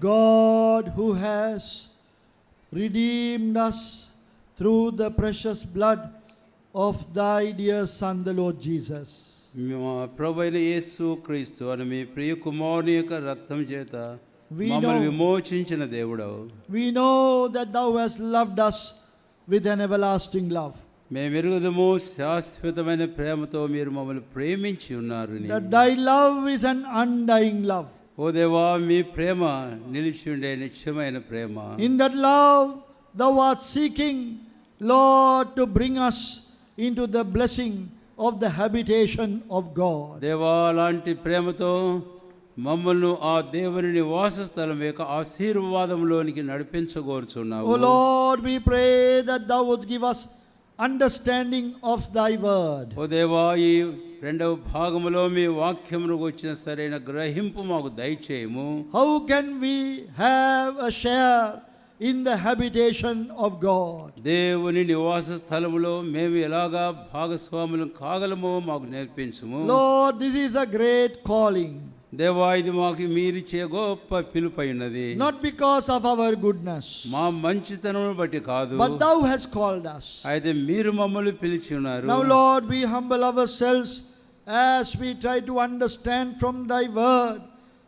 God who has redeemed us through the precious blood of thy dear Son, the Lord Jesus. మా ప్రభువైన యేసు క్రీస్తు అని మీ ప్రియ కుమారుని యొక్క రక్తం చేత We మమ్మల్ని know- విమోచించిన దేవుడవు. We know that thou hast loved us with an everlasting love, మేము ఎరుగుదము శాశ్వతమైన ప్రేమతో మీరు మమ్మల్ని ప్రేమించి ఉన్నారు. that thy love is an undying love. ఓ దేవా, మీ ప్రేమ నిలిచి ఉండే నిత్యమైన ప్రేమ. In that love thou art seeking, Lord, to bring us into the blessing of the habitation of God. దేవా, అలాంటి ప్రేమతో మమ్మల్ని ఆ దేవుని నివాస స్థలం యొక్క ఆశీర్వాదంలోనికి నడిపించగోరుచున్నావు. O Lord, we pray that thou would give us understanding of thy word. ఓ దేవా, ఈ రెండవ భాగములో మీ వాక్యమునకు వచ్చిన సరైన గ్రహింపు మాకు దయచేయము. How can we have a share in the habitation of God? దేవుని నివాస స్థలములో మేము ఎలాగా భాగస్వాములు కాగలమో మాకు నేర్పించుము. Lord, this is a great calling. దేవా, ఇది మాకు మీరిచ్చే గొప్ప పిలుపై ఉన్నది. Not because of our goodness, మా మంచితనం బట్టి కాదు, but thou hast called us. అయితే మీరు మమ్మల్ని పిలిచి ఉన్నారు. Now, Lord, we humble ourselves as we try to understand from thy word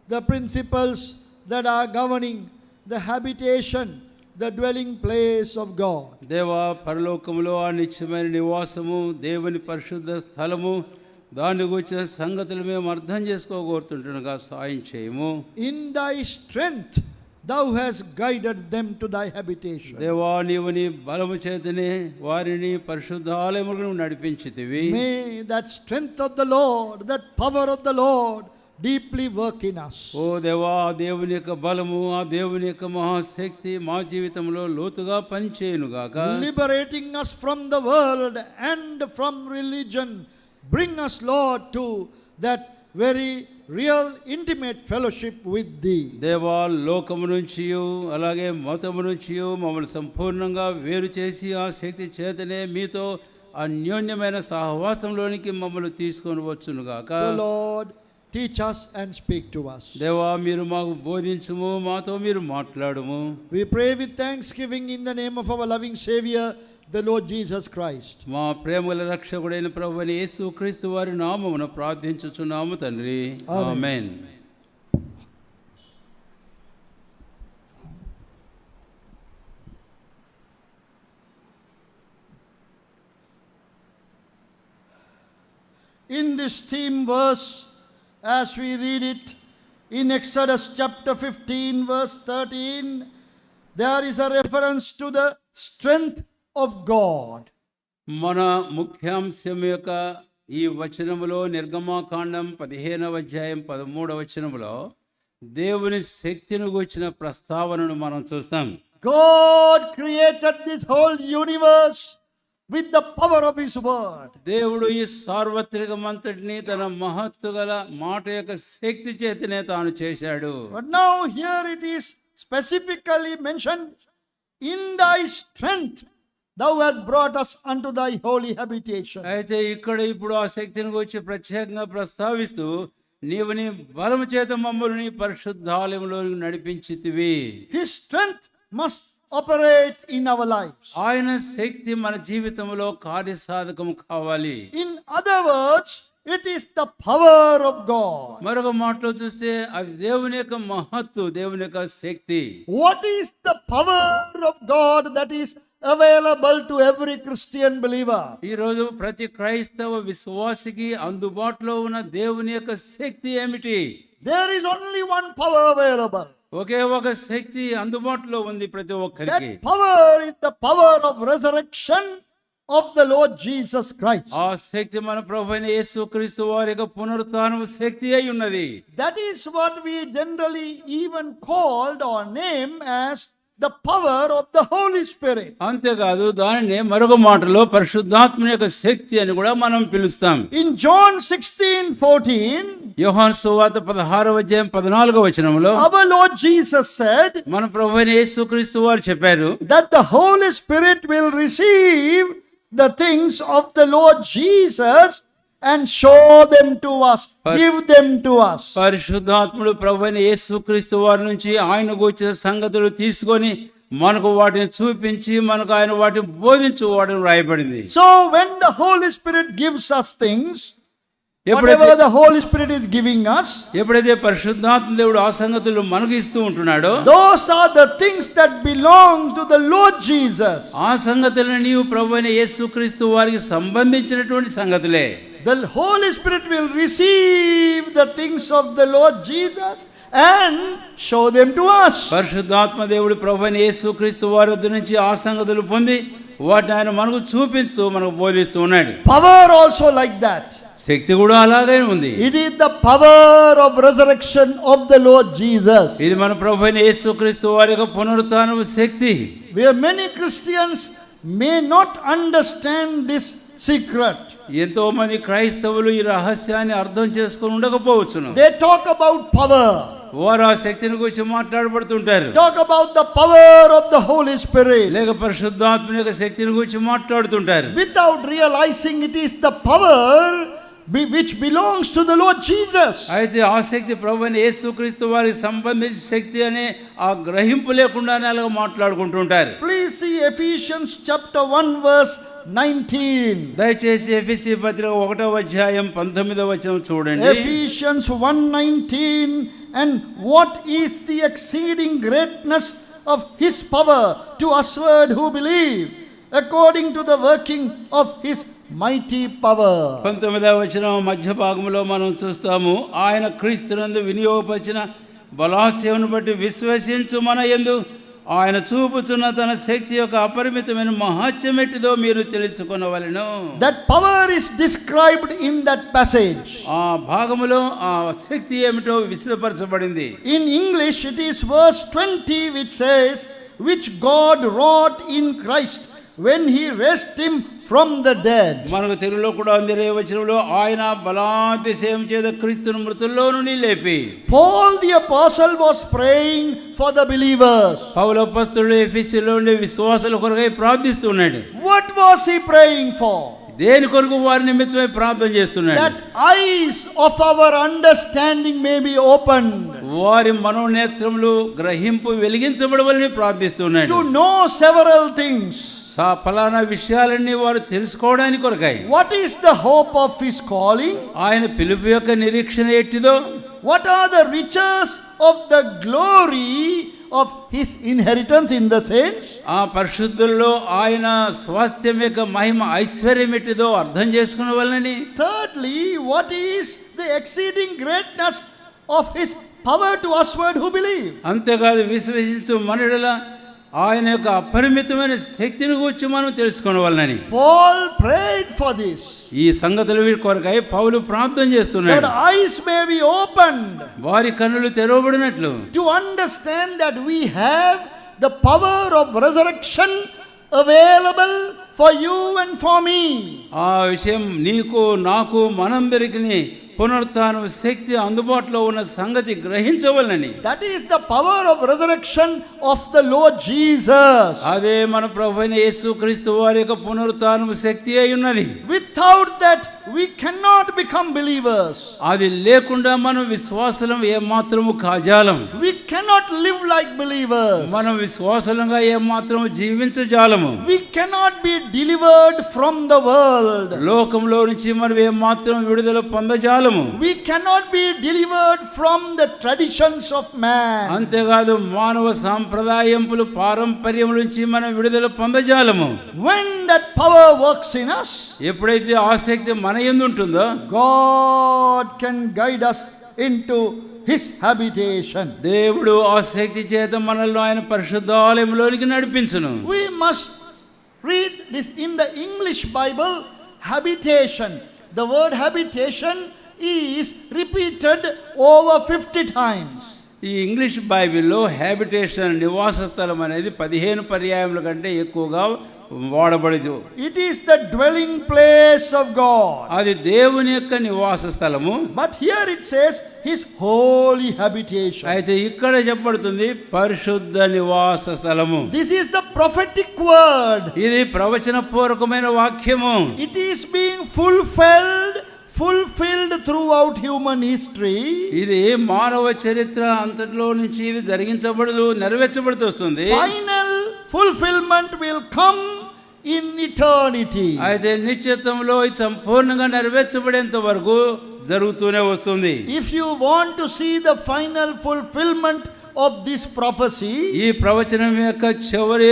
the principles that are governing the habitation, the dwelling place of God. దేవా, పరలోకములో ఆ నిత్యమైన నివాసము, దేవుని పరిశుద్ధ స్థలము, దానికి వచ్చిన సంగతులు మేము అర్థం చేసుకోగోరుతుండగా సాయం చేయము. In thy strength thou hast guided them to thy habitation. దేవా, నీవు నీ బలము చేతనే వారిని పరిశుద్ధ ఆలయములకు నడిపించితివి. May that strength of the Lord, that power of the Lord deeply work in us. ఓ దేవా, ఆ దేవుని యొక్క బలము, ఆ దేవుని యొక్క మహాశక్తి మా జీవితంలో లోతుగా పనిచేయునుగాక. Liberating us from the world and from religion. Bring us, Lord, to that very real intimate fellowship with thee. దేవా, లోకము నుంచి అలాగే మతము నుంచి మమ్మల్ని సంపూర్ణంగా వేరు చేసి ఆ శక్తి చేతనే మీతో అన్యోన్యమైన సహవాసంలోనికి మమ్మల్ని తీసుకొని వచ్చునుగాక. So Lord, teach us and speak to us. దేవా, మీరు మాకు బోధించుము, మాతో మీరు మాట్లాడుము. We pray with thanksgiving in the name of our loving Savior, the Lord Jesus Christ. మా ప్రేమల రక్షకుడైన ప్రభువైన యేసు క్రీస్తు వారి నామమున ప్రార్థించుచున్నాము తండ్రి. ఆమేన్. In this theme verse, as we read it in Exodus chapter 15 verse 13, there is a reference to the strength of God. మన ముఖ్యాంశం యొక్క ఈ వచనములో నిర్గమాకాండం 15వ అధ్యాయం 13వ వచనములో దేవుని శక్తిని గురించిన ప్రస్తావనను మనం చూస్తాం. God created this whole universe with the power of his word. దేవుడు ఈ సార్వత్రికమంతటిని తన మహత్తు గల మాట యొక్క శక్తి చేతనే తాను చేశాడు. But now here it is specifically mentioned, in thy strength thou hast brought us unto thy holy habitation. అయితే ఇక్కడ ఇప్పుడు ఆ శక్తిని గురించి ప్రత్యేకంగా ప్రస్తావిస్తూ, నీవు నీ బలము చేత మమ్మల్ని పరిశుద్ధాలయంలో నడిపించితివి. His strength must operate in our lives. ఆయన శక్తి మన జీవితంలో కార్యసాధకం కావాలి. In other words, it is the power of God. మరొక మాటలో చూస్తే అది దేవుని యొక్క మహత్తు, దేవుని యొక్క శక్తి. What is the power of God that is available to every Christian believer? ఈ రోజు ప్రతి క్రైస్తవ విశ్వాసికి అందుబాటులో ఉన్న దేవుని యొక్క శక్తి ఏమిటి? There is only one power available. ఒకే ఒక శక్తి అందుబాటులో ఉంది ప్రతి ఒక్కరికి. That power is the power of resurrection of the Lord Jesus Christ. ఆ శక్తి మన ప్రభువైన యేసుక్రీస్తు వారి యొక్క పునరుత్థానము శక్తి అయి ఉన్నది. That is what we generally even called or name as the power of the Holy Spirit. అంతేకాదు, దానిని మరొక మాటలో పరిశుద్ధాత్మ యొక్క శక్తి అని కూడా మనం పిలుస్తాం. In John 16:14, యోహాను సువార్త 16వ అధ్యాయం 14వ వచనంలో our Lord Jesus said మన ప్రభువైన యేసుక్రీస్తు వారు చెప్పారు, that the Holy Spirit will receive the things of the Lord Jesus and show them to us, give them to us. పరిశుద్ధాత్ముడు ప్రభువైన యేసుక్రీస్తు వారి నుంచి ఆయన గూర్చిన సంగతులు తీసుకొని మనకు వాటిని చూపించి మనకు ఆయన వాటిని బోధించు వాటిని రాయబడింది. So when the Holy Spirit gives us things, whatever the Holy Spirit is giving us, ఎప్పుడైతే పరిశుద్ధాత్మ దేవుడు ఆ సంగతులు మనకు ఇస్తూ ఉంటున్నాడో, those are the things that belong to the Lord Jesus. ఆ సంగతులను నీవు ప్రభువైన యేసుక్రీస్తు వారికి సంబంధించినటువంటి సంగతులే. The Holy Spirit will receive the things of the Lord Jesus and show them to us. పరిశుద్ధాత్మ దేవుడు ప్రభువైన యేసుక్రీస్తు వారి వద్ద నుంచి ఆ సంగతులు పొంది వాటిని ఆయన మనకు చూపిస్తూ మనకు బోధిస్తూ ఉన్నాడు. Power also like that. శక్తి కూడా అలాగే ఉంది. It is the power of resurrection of the Lord Jesus. ఇది మన ప్రభువైన యేసుక్రీస్తు వారి యొక్క పునరుత్థానపు శక్తి. Where many Christians may not understand this secret. ఎంతో మంది క్రైస్తవులు ఈ రహస్యాన్ని అర్థం చేసుకొని ఉండకపోవచ్చును. They talk about power. వారు ఆ శక్తిని గురించి మాట్లాడబడుతుంటారు. Talk about the power of the Holy Spirit. లేక పరిశుద్ధాత్మ యొక్క శక్తిని గురించి మాట్లాడుతుంటారు. Without realizing it is the power which belongs to the Lord Jesus. అయితే ఆ శక్తి ప్రభువైన యేసుక్రీస్తు వారికి సంబంధించిన శక్తి అనే ఆ గ్రహింపు లేకుండానే అలాగ మాట్లాడుకుంటుంటారు. Please see Ephesians chapter 1 verse 19. దయచేసి ఎఫెసీ పత్రిక 1వ అధ్యాయం 19వ వచనం చూడండి. Ephesians 1:19. And what is the exceeding greatness of his power to usward who believe, according to the working of his mighty power. 19వ వచనం మధ్య భాగంలో మనం చూస్తాము. ఆయన క్రీస్తునందు వినియోగపరిచిన బలాత్సయమును బట్టి విశ్వసించు మన యందు ఆయన చూపుచున్న తన శక్తి యొక్క అపరిమితమైన మహత్యమెట్టిదో మీరు తెలుసుకొనవలెను. That power is described in that passage. ఆ భాగములో ఆ శక్తి ఏమిటో విశదపరచబడింది. In English it is verse 20 which says, which God wrought in Christ when he raised him from the dead. మనకు తెలుగులో కూడా ఉంది వచనంలో ఆయన బలాతిశయం చేత క్రీస్తును మృతుల్లో నుండి లేపి. Paul the apostle was praying for the believers. పౌలు అపొస్తలుడు ఎఫెసీలో ఉండే విశ్వాసుల కొరకై ప్రార్థిస్తున్నాడు. What was he praying for? దేని కొరకు వారి నిమిత్తమై ప్రార్థన చేస్తున్నాడు? That eyes of our understanding may be opened. వారి మనోనేత్రములు గ్రహింపు వెలిగించబడవలని ప్రార్థిస్తున్నాడు. To know several things. ఫలానా విషయాలన్నీ వారు తెలుసుకోవడానికి కొరకై. What is the hope of his calling? ఆయన పిలుపు యొక్క నిరీక్షణ ఎట్టిదో. What are the riches of the glory of his inheritance in the saints? ఆ పరిశుద్ధుల్లో ఆయన స్వాస్థ్యం యొక్క మహిమ ఐశ్వర్యం ఎట్టిదో అర్థం చేసుకునేవాళ్ళని. Thirdly, what is the exceeding greatness of his power to usward who believe? అంతేకాదు విశ్వసించు మనుషుల ఆయన యొక్క అపరిమితమైన శక్తిని గురించి మనం తెలుసుకోవాలని. Paul prayed for this. ఈ సంగతుల కొరకై పౌలు ప్రార్థన చేస్తున్నాడు. That eyes may be opened. వారి కన్నులు తెరవబడినట్లు. To understand that we have the power of resurrection available for you and for me. ఆ విషయం నీకు నాకు మనందరికీ పునరుత్థానం శక్తి అందుబాటులో ఉన్న సంగతి గ్రహించవలనని. That is the power of resurrection of the Lord Jesus. అదే మన ప్రభువైన యేసుక్రీస్తు వారి యొక్క పునరుత్థానం శక్తి అయి ఉన్నది. Without that we cannot become believers. అది లేకుండా మనం విశ్వాసులం ఏమాత్రము కాజాలం. We cannot live like believers. మనం విశ్వాసులంగా ఏమాత్రము జీవించజాలము. We cannot be delivered from the world. లోకంలో నుంచి మనం ఏమాత్రం విడుదల పొందజాలము. We cannot be delivered from the traditions of man. అంతేకాదు మానవ సాంప్రదాయంపులు పారంపర్యం నుంచి మనం విడుదల పొందజాలము. When that power works in us, ఎప్పుడైతే ఆసక్తి మన యందు ఉంటుందో, God can guide us into his habitation. దేవుడు ఆ శక్తి చేత మనల్ని ఆయన పరిశుద్ధాలయంలోనికి నడిపించును. We must read this in the English Bible, habitation. The word habitation is repeated over 50 times. ఈ ఇంగ్లీష్ బైబిల్లో హ్యాబిటేషన్ నివాస స్థలం అనేది 15 పర్యాయముల కంటే ఎక్కువగా వాడబడదు. It is the dwelling place of God. అది దేవుని యొక్క నివాస స్థలము. But here it says his holy habitation. అయితే ఇక్కడ చెప్పబడుతుంది పరిశుద్ధ నివాస స్థలము. This is the prophetic word. ఇది ప్రవచన పూర్వకమైన వాక్యము. It is being fulfilled fulfilled throughout human history. ఇది మానవ చరిత్ర అంతట్లో నుంచి ఇది జరిగించబడదు, నెరవేర్చబడుతూ వస్తుంది. Final fulfillment will come in eternity. అయితే నిత్యత్వంలో ఇది సంపూర్ణంగా నెరవేర్చబడేంత వరకు జరుగుతూనే వస్తుంది. If you want to see the final fulfillment of this prophecy, ఈ ప్రవచనం యొక్క చివరి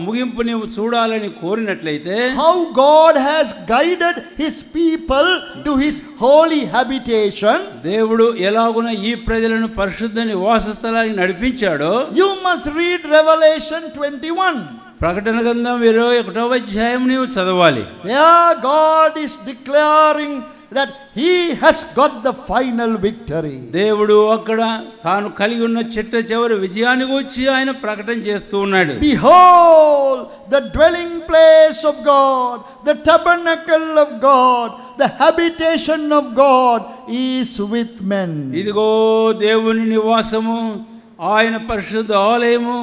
ముగింపు నీవు చూడాలని కోరినట్లయితే, how God has guided his people to his holy habitation, దేవుడు ఎలాగున ఈ ప్రజలను పరిశుద్ధ నివాస స్థలానికి నడిపించాడో, you must read Revelation 21. ప్రకటన గ్రంథం 21వ అధ్యాయం నీవు చదవాలి. There God is declaring that he has got the final victory. దేవుడు అక్కడ తాను కలిగి ఉన్న చిట్ట చివరి విజయాన్ని గురించి ఆయన ప్రకటన చేస్తూ ఉన్నాడు. Behold, the dwelling place of God, the tabernacle of God, the habitation of God is with men. ఇదిగో దేవుని నివాసము, ఆయన పరిశుద్ధ ఆలయము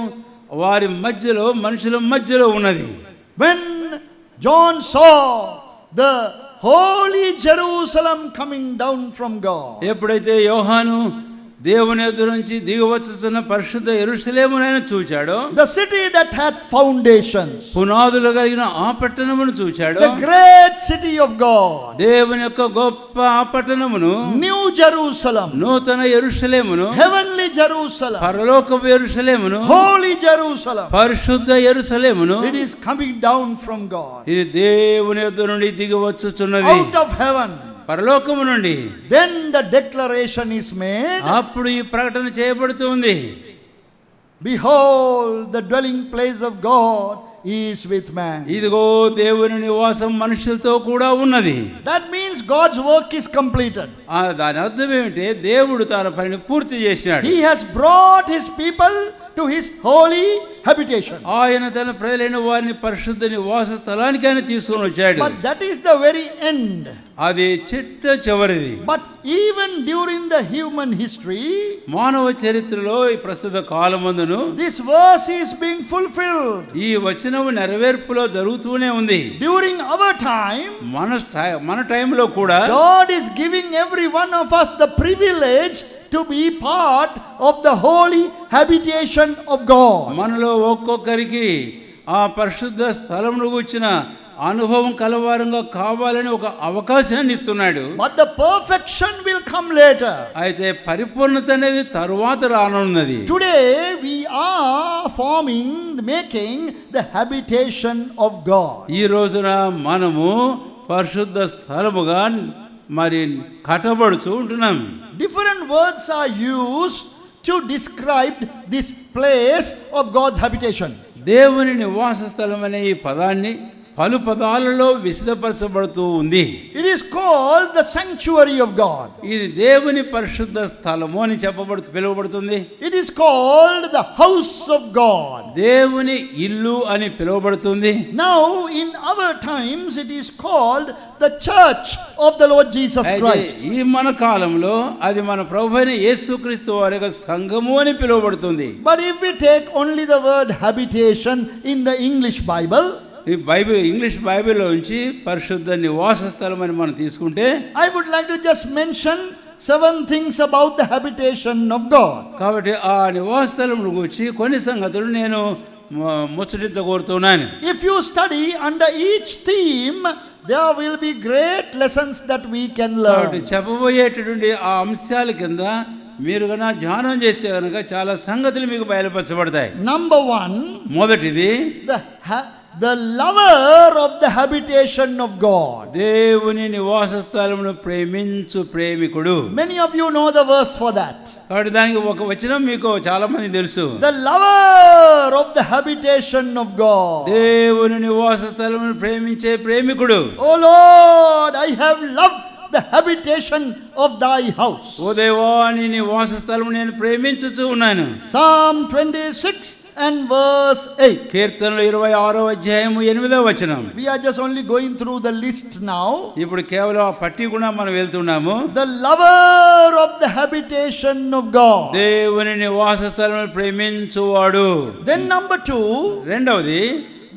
వారి మధ్యలో, మనుషుల మధ్యలో ఉన్నది. When John saw the holy Jerusalem coming down from God, ఎప్పుడైతే యోహాను దేవుని ఎదురు నుంచి దిగివచ్చుతున్న పరిశుద్ధ యెరూషలేమునైనా చూచాడో, the city that had foundations, పునాదులు కలిగిన ఆ పట్టణమును చూచాడో, the great city of God, దేవుని యొక్క గొప్ప ఆ పట్టణమును, New Jerusalem, నూతన యెరూషలేమును, heavenly Jerusalem, పరలోకపు యెరూషలేమును, holy Jerusalem, పరిశుద్ధ యెరూషలేమును, it is coming down from God, ఇది దేవుని ఎదురు నుండి దిగివచ్చుచున్నది, out of heaven. పరలోకము నుండి. Then the declaration is made, అప్పుడు ఈ ప్రకటన చేయబడుతుంది. behold, the dwelling place of God is with man. ఇదిగో దేవుని నివాసం మనుషులతో కూడా ఉన్నది. That means God's work is completed. దాని అర్థం ఏమిటి? దేవుడు తన పనిని పూర్తి చేసినాడు. He has brought his people to his holy habitation. ఆయన తన ప్రజలైన వారిని పరిశుద్ధ నివాస స్థలానికి ఆయన తీసుకొని వచ్చాడు. But that is the very end. అది చిట్ట చివరిది. But even during the human history, మానవ చరిత్రలో ఈ ప్రస్తుత కాలమందును this verse is being fulfilled. ఈ వచనము నెరవేర్పులో జరుగుతూనే ఉంది. During our time, మన టైంలో కూడా God is giving every one of us the privilege to be part of the holy habitation of God. మనలో ఒక్కొక్కరికి ఆ పరిశుద్ధ స్థలమును గురించిన అనుభవం కలవారంగా కావాలని ఒక అవకాశాన్ని ఇస్తున్నాడు. But the perfection will come later. అయితే పరిపూర్ణత అనేది తరువాత రానున్నది. Today we are making the habitation of God. ఈ రోజున మనము పరిశుద్ధ స్థలముగా మరి కట్టబడుచు ఉంటున్నాం. Different words are used to describe this place of God's habitation. దేవుని నివాస స్థలం అనే ఈ పదాన్ని పలు పదాలలో విశదపరచబడుతూ ఉంది. It is called the sanctuary of God. ఇది దేవుని పరిశుద్ధ స్థలము అని పిలువబడుతుంది. It is called the house of God. దేవుని ఇల్లు అని పిలువబడుతుంది. Now in our times it is called the church of the Lord Jesus Christ. ఈ మన కాలంలో అది మన ప్రభువైన యేసుక్రీస్తు వారి యొక్క సంఘము అని పిలువబడుతుంది. But if we take only the word habitation in the English Bible, ఈ ఇంగ్లీష్ బైబిల్లో నుంచి పరిశుద్ధ నివాస స్థలం అని మనం తీసుకుంటే, I would like to just mention 7 things about the habitation of God. కాబట్టి ఆ నివాస స్థలం గురించి కొన్ని సంగతులు నేను ముచ్చటించగోరుతున్నాను. If you study under each theme, there will be great lessons that we can కాబట్టి learn. చెప్పబోయేటటువంటి ఆ అంశాల కింద మీరు కన్నా ధ్యానం చేస్తే కనుక చాలా సంగతులు మీకు బయలుపరచబడతాయి. Number 1, మొదటిది the lover of the habitation of God. దేవుని నివాస స్థలమును ప్రేమించు ప్రేమికుడు. Many of you know the verse for that. కాబట్టి దానికి ఒక వచనం మీకు చాలా మంది తెలుసు. The lover of the habitation of God. దేవుని నివాస స్థలమును ప్రేమించే ప్రేమికుడు. Oh Lord, I have loved the habitation of thy house. ఓ దేవా, నీ నివాస స్థలము నేను ప్రేమించుచూ ఉన్నాను. Psalm 26 and verse 8. కీర్తనలు 26వ అధ్యాయము 8వ వచనం. We are just only going through the list now. ఇప్పుడు కేవలం ఆ పట్టి కూడా మనం వెళ్తున్నాము. The lover of the habitation of God. దేవుని నివాస స్థలమును ప్రేమించువాడు. Then number 2, రెండవది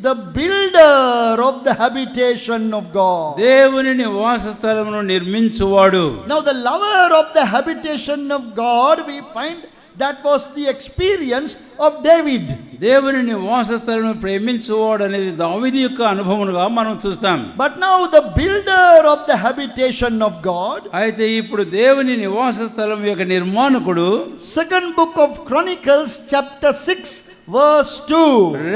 the builder of the habitation of God. దేవుని నివాస స్థలమును నిర్మించువాడు. Now the lover of the habitation of God, we find that was the experience of David. దేవుని నివాస స్థలమును ప్రేమించువాడు అనేది దావీదు యొక్క అనుభవముగా మనం చూస్తాం. But now the builder of the habitation of God, అయితే ఇప్పుడు దేవుని నివాస స్థలం యొక్క నిర్మాణకుడు second book of Chronicles chapter 6 verse 2,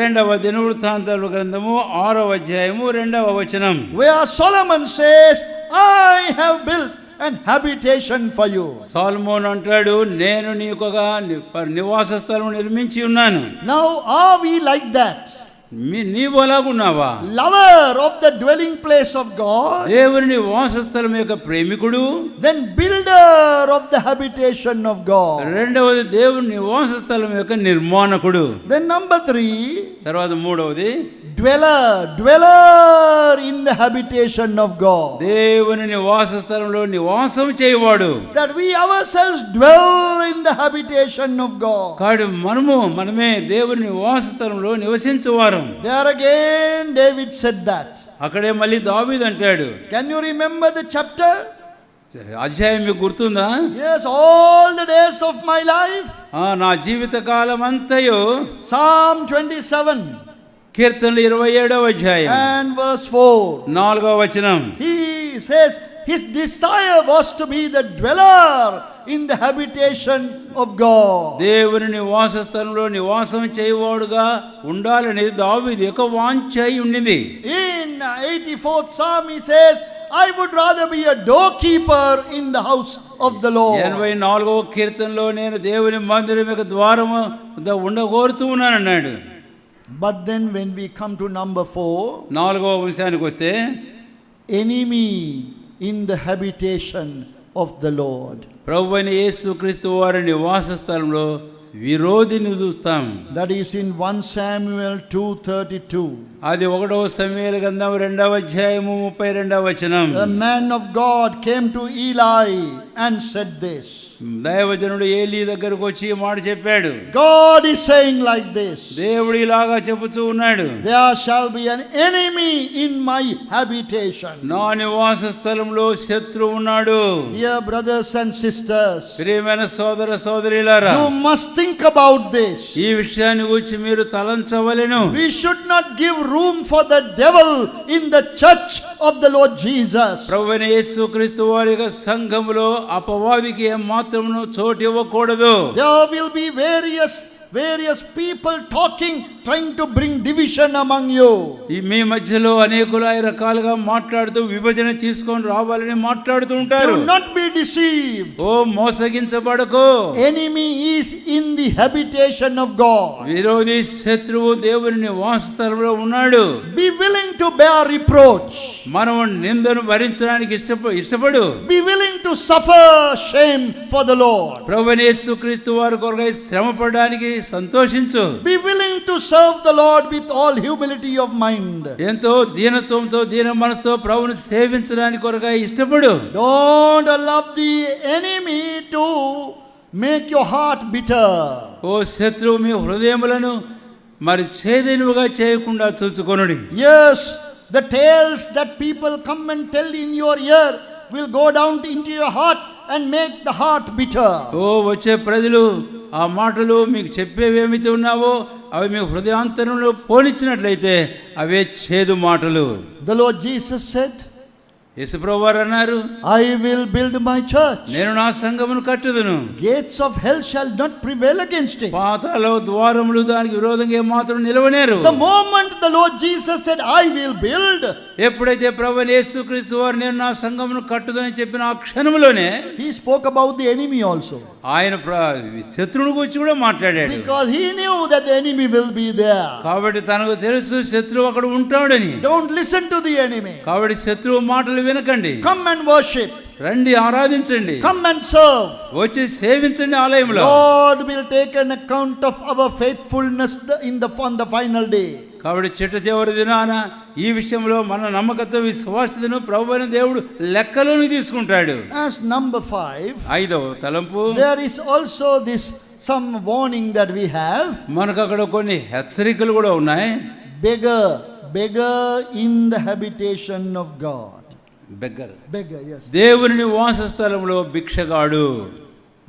రెండవ దినవృత్తాంతాల గ్రంథము 6వ అధ్యాయము 2వ వచనం, where Solomon says, I have built an habitation for you. సొలొమోను అంటాడు, నేను నీకొక నివాస స్థలం నిర్మించి ఉన్నాను. Now are we like that? నీవు అలాగున్నావా? Lover of the dwelling place of God, దేవుని నివాస స్థలం యొక్క ప్రేమికుడు, then builder of the habitation of God, రెండవది దేవుని నివాస స్థలం యొక్క నిర్మాణకుడు, then number 3, తర్వాత మూడవది dweller in the habitation of God. దేవుని నివాస స్థలంలో నివాసం చేయవాడు. That we ourselves dwell in the habitation of God. కాబట్టి మనమే దేవుని నివాస స్థలంలో నివసించువారం. There again David said that. అక్కడే మళ్ళీ దావీదు అంటాడు. Can you remember the chapter? అధ్యాయం మీకు గుర్తుందా? Yes, all the days of my life. నా జీవిత కాలం అంతయు. Psalm 27 కీర్తనలు 27వ అధ్యాయం and verse 4. 4వ వచనం. He says his desire was to be the dweller in the habitation of God. దేవుని నివాస స్థలంలో నివాసం చేయవాడుగా ఉండాలని దావీదు యొక్క వాంఛ అయి ఉండింది. In 84th Psalm he says, I would rather be a doorkeeper in the house of the Lord. 84వ కీర్తనలో నేను దేవుని మందిరం యొక్క ద్వారము ఉండగోరుతూ ఉన్నాను అన్నాడు. But then when we come to number 4, 4వ అంశానికి వస్తే enemy in the habitation of the Lord. ప్రభువైన యేసుక్రీస్తు వారి నివాస స్థలంలో విరోధిని చూస్తాం. That is in 1 Samuel 2:32. అది 1వ సమూయేలు గ్రంథం 2వ అధ్యాయము 32వ వచనం. A man of God came to Eli and said this. దైవజనుడు ఏలీ దగ్గరకు వచ్చి ఈ మాట చెప్పాడు. God is saying like this. దేవుడు ఇలాగా చెబుతూ ఉన్నాడు. There shall be an enemy in my habitation. నా నివాస స్థలంలో శత్రువు ఉన్నాడు. Dear brothers and sisters, ప్రియమైన సోదర సోదరీలారా, you must think about this. ఈ విషయాన్ని గురించి మీరు తలంచవలెను. We should not give room for the devil in the church of the Lord Jesus. ప్రభువైన యేసుక్రీస్తు వారి యొక్క సంఘములో అపవాదికి మాత్రమును చోటు ఇవ్వకూడదు. There will be various people talking, trying to bring division among you. ఈ మీ మధ్యలో అనేకులు రకాలుగా మాట్లాడుతూ విభజన తీసుకొని రావాలని మాట్లాడుతూ ఉంటారు. Do not be deceived. Oh మోసగించబడకు. Enemy is in the habitation of God. విరోధి శత్రువు దేవుని నివాస స్థలంలో ఉన్నాడు. Be willing to bear reproach. మనం నిందను భరించడానికి ఇష్టపడు. Be willing to suffer shame for the Lord. ప్రభువైన యేసుక్రీస్తు వారి కొరకై శ్రమ పడడానికి సంతోషించు. Be willing to serve the Lord with all humility of mind. ఎంతో దీనత్వంతో దీన మనసుతో ప్రభువును సేవించడానికి కొరకై ఇష్టపడు. Don't allow the enemy to make your heart bitter. ఓ శత్రువు మీ హృదయములను మరి ఛేదనముగా చేయకుండా చూచుకొనుడి. Yes, the tales that people come and tell in your ear will go down into your heart and make the heart bitter. ఓ వచ్చే ప్రజలు ఆ మాటలు మీకు చెప్పేవేమిటి ఉన్నావో అవి మీ హృదయాంతరంలో పోనిచ్చినట్లయితే అవే చేదు మాటలు. The Lord Jesus said, యేసుప్రభువారు అన్నారు, I will build my church. నేను నా సంఘమును కట్టుదును. Gates of hell shall not prevail against it. పాతాళ ద్వారములు దానికి విరోధంగా మాత్రం నిలవనేరు. The moment the Lord Jesus said, I will build, ఎప్పుడైతే ప్రభువైన యేసుక్రీస్తు వారు నేను నా సంఘమును కట్టుదని చెప్పిన ఆ క్షణంలోనే he spoke about the enemy also. ఆయన శత్రువుని గురించి కూడా మాట్లాడాడు. Because he knew that the enemy will be there. కాబట్టి తనకు తెలుసు శత్రువు అక్కడ ఉంటాడని. Don't listen to the enemy. కాబట్టి శత్రువు మాటలు వినకండి. Come and worship. రండి ఆరాధించండి. Come and serve. వచ్చి సేవించండి ఆలయంలో. Lord will take an account of our faithfulness on the final day. కాబట్టి చిట్ట చివరి దినాన ఈ విషయంలో మన నమ్మకత్వ విశ్వాసతను ప్రభువైన దేవుడు లెక్కలోకి తీసుకుంటాడు. As number 5, 5వ తలంపు, there is also some warning that we have. మనకు అక్కడ కొన్ని హెచ్చరికలు కూడా ఉన్నాయి. beggar in the habitation of God. Beggar, Beggar, yes. దేవుని నివాస స్థలంలో భిక్షగాడు.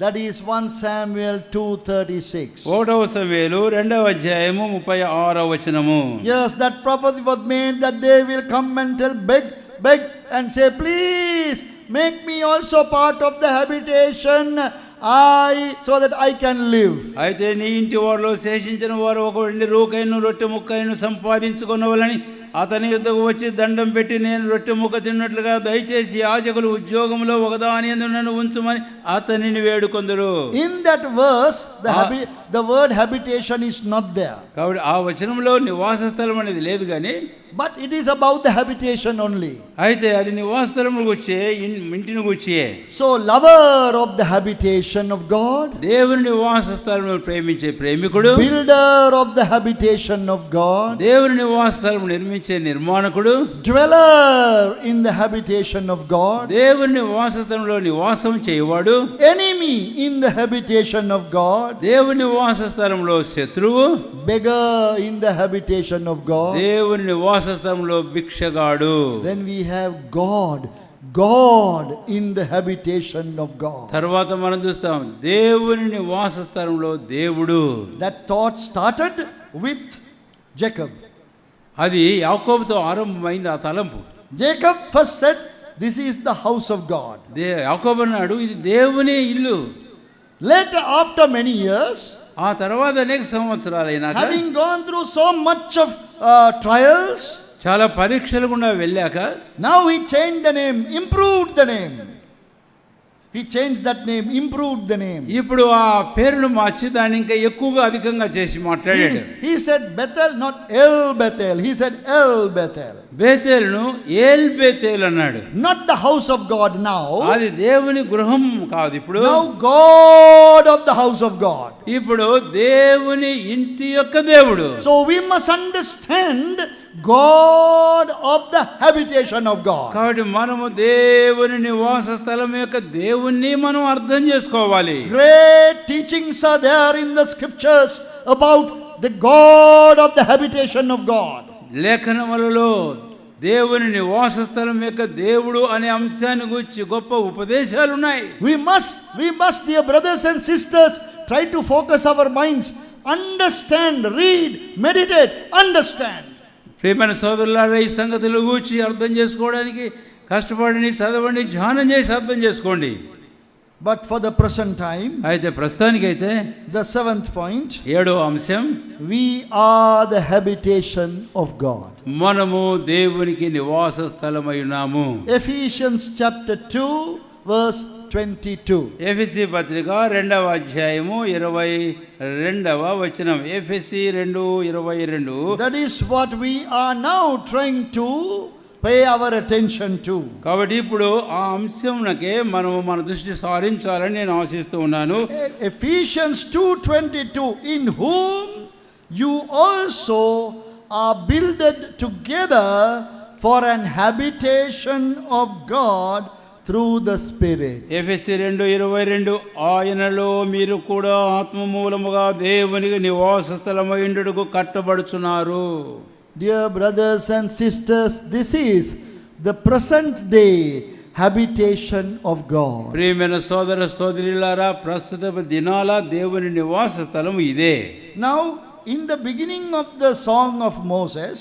That is 1 Samuel 2:36. 1వ సమూయేలు 2వ అధ్యాయము 36వ వచనము. Yes, that prophecy was made that they will come and tell, beg and say, please make me also part of the habitation, so that I can live. అయితే నీ ఇంటి వారిలో శేషించిన వారు ఒక వెండి రూకైను రొట్టె ముక్కైను సంపాదించుకున్నవలని అతని యుద్ధకు వచ్చి దండం పెట్టి నేను రొట్టె ముక్క తిన్నట్లుగా దయచేసి యాజకులు ఉద్యోగంలో ఒకదాని యందు నన్ను ఉంచుమని అతనిని వేడుకొందురు. In that verse, the word habitation is not there. కాబట్టి ఆ వచనంలో నివాస స్థలం అనేది లేదు కానీ, but it is about the habitation only. అయితే అది నివాస స్థలం గుచ్చే, ఇంటిని గుచ్చే. So lover of the habitation of God, దేవుని నివాస స్థలం ప్రేమించే ప్రేమికుడు, builder of the habitation of God, దేవుని నివాస స్థలం నిర్మించే నిర్మాణకుడు, dweller in the habitation of God, దేవుని నివాస స్థలంలో నివాసం చేయవాడు, enemy in the habitation of God, దేవుని నివాస స్థలంలో శత్రువు, beggar in the habitation of God. దేవుని నివాస స్థలంలో భిక్షగాడు. Then we have God in the habitation of God. తర్వాత మనం చూస్తాం దేవుని నివాస స్థలంలో దేవుడు. That thought started with Jacob. అది యాకోబుతో ఆరంభమైంది ఆ తలంపు. Jacob first said, this is the house of God. యాకోబు అన్నాడు ఇది దేవుని ఇల్లు. Later, after many years, ఆ తర్వాత అనేక సంవత్సరాలైనాక, having gone through so much of trials, చాలా పరీక్షలు గుండా వెళ్ళాక, now he changed the name, improved the name. He changed that name, improved the name. ఇప్పుడు ఆ పేరును మార్చి దాన్ని ఇంకా ఎక్కువగా అధికంగా చేసి మాట్లాడాడు. He said Bethel, not El Bethel. He said El Bethel. బేతేలును ఏల్ బేతేల్ అన్నాడు. Not the house of God now. అది దేవుని గృహం కాదు ఇప్పుడు. Now God of the house of God. ఇప్పుడు దేవుని ఇంటి యొక్క దేవుడు. So we must understand God of the habitation of God. కాబట్టి మనము దేవుని నివాస స్థలం యొక్క దేవుణ్ణి మనం అర్థం చేసుకోవాలి. Great teachings are there in the scriptures about the God of the habitation of God. లేఖనములలో దేవుని నివాస స్థలం యొక్క దేవుడు అనే అంశాన్ని గురించి గొప్ప ఉపదేశాలు ఉన్నాయి. We must, dear brothers and sisters, try to focus our minds, understand, read, meditate, understand. ప్రియమైన సోదరులారా, ఈ సంగతుల గురించి అర్థం చేసుకోవడానికి కష్టపడండి, చదవండి, ధ్యానం చేసి అర్థం చేసుకోండి. But for the present time, అయితే ప్రస్తుతానికైతే the 7th point, 7వ అంశం, we are the habitation of God. మనము దేవునికి నివాస స్థలమై ఉన్నాము. Ephesians chapter 2 verse 22. ఎఫెసీ పత్రిక 2వ అధ్యాయము 22వ వచనం. ఎఫెసీ 2:22. That is what we are now trying to pay our attention to. కాబట్టి ఇప్పుడు ఆ అంశంనకే మనము మన దృష్టి సారించాలని నేను ఆశిస్తూ ఉన్నాను. Ephesians 2:22, in whom you also are builded together for an habitation of God through the Spirit. ఎఫెసీ 2:22, ఆయనలో మీరు కూడా ఆత్మ మూలముగా దేవునికి నివాస స్థలమైండుటకు కట్టబడుచున్నారు. Dear brothers and sisters, this is the present day habitation of God. ప్రియమైన సోదర సోదరులారా, ప్రస్తుత దినాల దేవుని నివాస స్థలం ఇదే. Now, in the beginning of the song of Moses,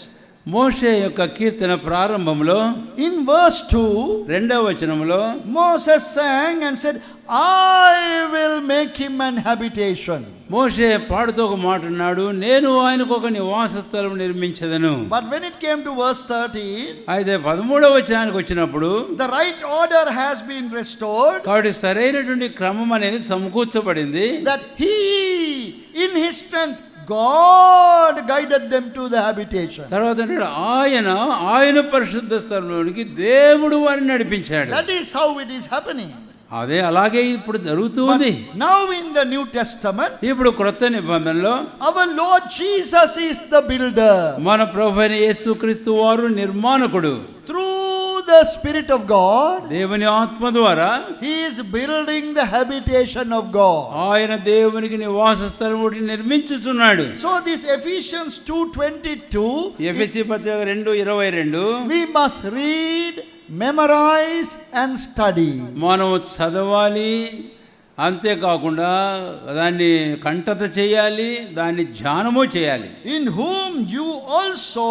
మోషే యొక్క కీర్తన ప్రారంభంలో in verse 2, 2వ వచనంలో Moses sang and said, I will make him an habitation. మోషే పాడుతూ ఒక మాట అన్నాడు, నేను ఆయనకు ఒక నివాస స్థలం నిర్మించదను. But when it came to verse 13, అయితే 13వ వచనానికి వచ్చినప్పుడు the right order has been restored, కాబట్టి సరైనటువంటి క్రమం అనేది సమకూర్చబడింది. that he in his strength God guided them to the habitation. తర్వాత ఆయన పరిశుద్ధ స్థలంలోనికి దేవుడు వారిని నడిపించాడు. That is how it is happening. అదే అలాగే ఇప్పుడు జరుగుతుంది. Now in the New Testament, ఇప్పుడు క్రొత్త నిబంధనలో our Lord Jesus is the builder. మన ప్రభువైన యేసుక్రీస్తు వారు నిర్మాణకుడు. Through the Spirit of God, దేవుని ఆత్మ ద్వారా He is building the habitation of God. ఆయన దేవునికి నివాస స్థలం ఒకటి నిర్మించుచున్నాడు. So this Ephesians 2:22, ఎఫెసీ పత్రిక 2:22 we must read, memorize and study. మనం చదవాలి, అంతేకాకుండా దాన్ని కంఠత చేయాలి, దాన్ని ధ్యానము చేయాలి. In whom you also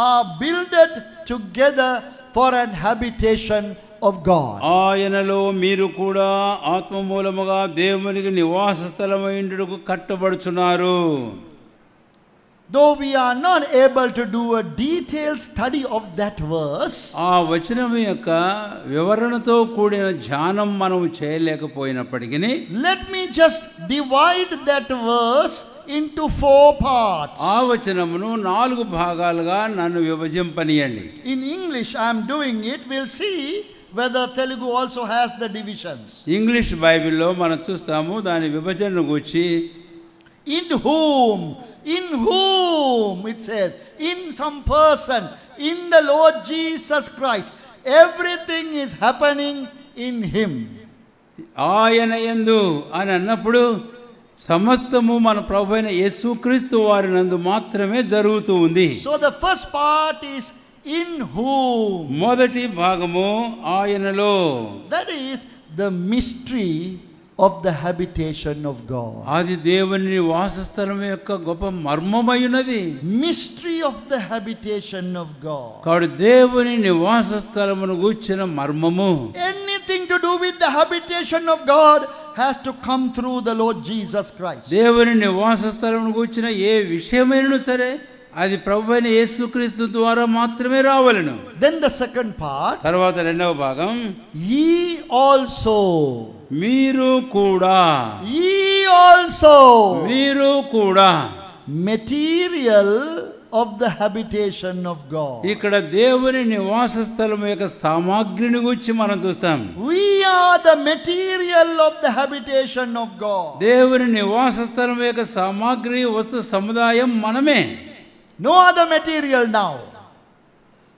are builded together for an habitation of God. ఆయనలో మీరు కూడా ఆత్మ మూలముగా దేవునికి నివాస స్థలమైండుటకు కట్టబడుచున్నారు. Though we are not able to do a detailed study of that verse, ఆ వచనం యొక్క వివరణతో కూడిన ధ్యానం మనం చేయలేకపోయినప్పటికీ let me just divide that verse into 4 parts. ఆ వచనమును 4 భాగాలుగా నన్ను విభజింపనీయండి. In English I am doing it. We'll see whether Telugu also has the divisions. English బైబిల్లో మనం చూస్తాము దాని విభజనను గురించి. In whom it says, in some person, in the Lord Jesus Christ, everything is happening in Him. ఆయన యందు అని అన్నప్పుడు సమస్తము మన ప్రభువైన యేసుక్రీస్తు వారి నందు మాత్రమే జరుగుతూ ఉంది. So the first part is in whom. మొదటి భాగము ఆయనలో. That is the mystery of the habitation of God. అది దేవుని వాసస్థలం యొక్క గొప్ప మర్మమైనది. Mystery of the habitation of God. కాబట్టి దేవుని నివాస స్థలమును గూర్చిన మర్మము. Anything to do with the habitation of God has to come through the Lord Jesus Christ. దేవుని నివాస స్థలమును గూర్చిన ఏ విషయమైనను సరే అది ప్రభువైన యేసుక్రీస్తు ద్వారా మాత్రమే రావలెను. Then the second part, తర్వాత రెండవ భాగం, ye also. మీరు కూడా. Ye also. మీరు కూడా. Material of the habitation of God. ఇక్కడ దేవుని నివాస స్థలం యొక్క సామాగ్రిని గురించి మనం చూస్తాం. We are the material of the habitation of God. దేవుని నివాస స్థలం యొక్క సామాగ్రి వస్తు సముదాయం మనమే. No other material now.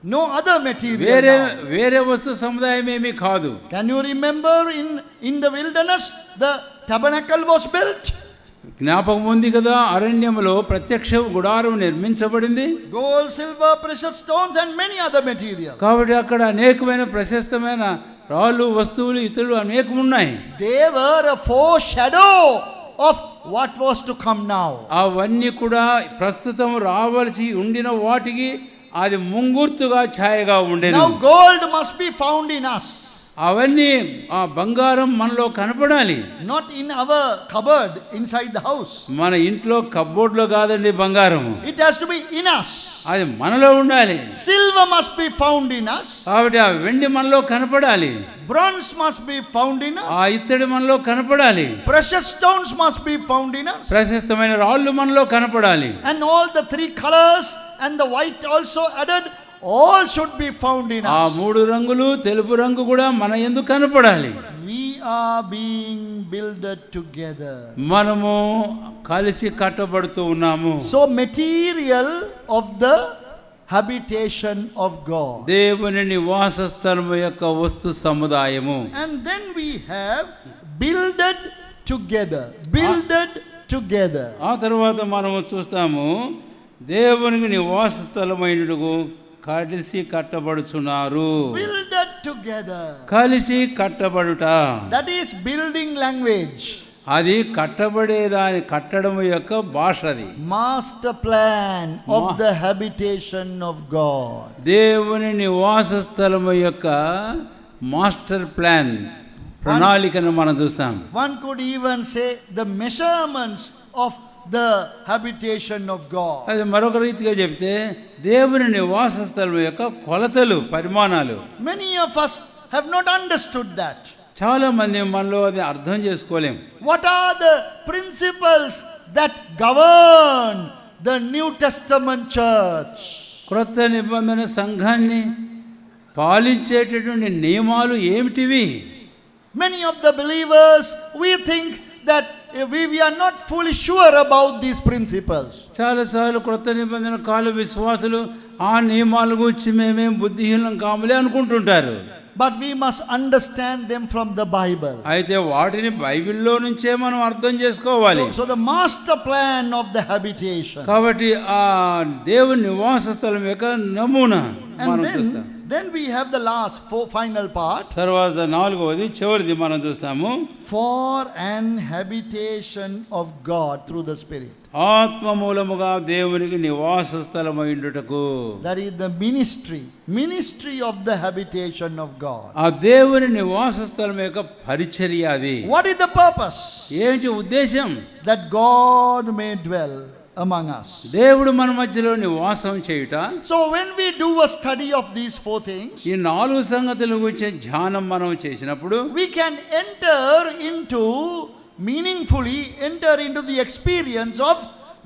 No other material now. వేరే వస్తు సముదాయం ఏమీ కాదు. Can you remember in the wilderness the tabernacle was built? జ్ఞాపకం ఉంది కదా, అరణ్యములో ప్రత్యక్ష గుడారం నిర్మించబడింది. Gold, silver, precious stones and many other materials. కాబట్టి అక్కడ అనేకమైన ప్రశస్తమైన రాళ్ళు, వస్తువులు, ఇతరులు అనేకం ఉన్నాయి. They were a foreshadow of what was to come now. అవన్నీ కూడా ప్రస్తుతం రావాల్సి ఉండిన వాటికి అది ముంగుర్తుగా ఛాయగా ఉండేది. Now gold must be found in us. అవన్నీ ఆ బంగారం మనలో కనపడాలి. Not in our cupboard inside the house. మన ఇంట్లో కప్బోర్డ్లో కాదండి బంగారం. It has to be in us. అది మనలో ఉండాలి. Silver must be found in us. కాబట్టి ఆ వెండి మనలో కనపడాలి. Bronze must be found in us. ఆ ఇత్తడి మనలో కనపడాలి. Precious stones must be found in us. ప్రశస్తమైన రాళ్ళు మనలో కనపడాలి. And all the 3 colors and the white also added, all should be found in ఆ us. 3 రంగులు, తెలుపు రంగు కూడా మన యందు కనపడాలి. We are being builded together. మనము కలిసి కట్టబడుతూ ఉన్నాము. So material of the habitation of God. దేవుని నివాస స్థలము యొక్క వస్తు సముదాయము. And then we have builded together. Builded together. ఆ తర్వాత మనము చూస్తాము దేవునికి నివాస స్థలమైనటుకు కలిసి కట్టబడుచున్నారు. Builded together. కలిసి కట్టబడుట. That is building language. అది కట్టబడేదాని కట్టడం యొక్క భాష. అది Master plan of the habitation of God. దేవుని నివాస స్థలము యొక్క మాస్టర్ ప్లాన్, ప్రణాళికను మనం చూస్తాం. One could even say the measurements of the habitation of God. అది మరొక రీతిగా చెప్తే దేవుని నివాస స్థలం యొక్క కొలతలు, పరిమాణాలు. Many of us have not understood that. చాలా మంది మనలో అది అర్థం చేసుకోలేం. What are the principles that govern the New Testament church? క్రొత్త నిబంధన సంఘాన్ని పాలించేటటువంటి నియమాలు ఏమిటివి? Many of the believers, we think that we are not fully sure about these principles. చాలాసార్లు క్రొత్త నిబంధన కాల విశ్వాసులు ఆ నియమాల గురించి మేమేం బుద్ధిహీనం కాములే అనుకుంటుంటారు. But we must understand them from the Bible. అయితే వాటిని బైబిల్లో నుంచే మనం అర్థం చేసుకోవాలి. So the master plan of the habitation. కాబట్టి ఆ దేవుని నివాస స్థలం యొక్క నమూనా మనం And చూస్తాం. then we have the last final part. తర్వాత నాలుగవది చివరిది మనం చూస్తాము. For an habitation of God through the Spirit. ఆత్మ మూలముగా దేవునికి నివాస స్థలమైండుటకు. That is the ministry of the habitation of God. ఆ దేవుని నివాస స్థలం యొక్క పరిచర్య అది. What is the purpose? ఏంటి ఉద్దేశం? That God may dwell among us. దేవుడు మన మధ్యలో నివాసం చేయుట. So when we do a study of these four things, ఈ నాలుగు సంగతుల గురించి ధ్యానం మనం చేసినప్పుడు we can meaningfully enter into the experience of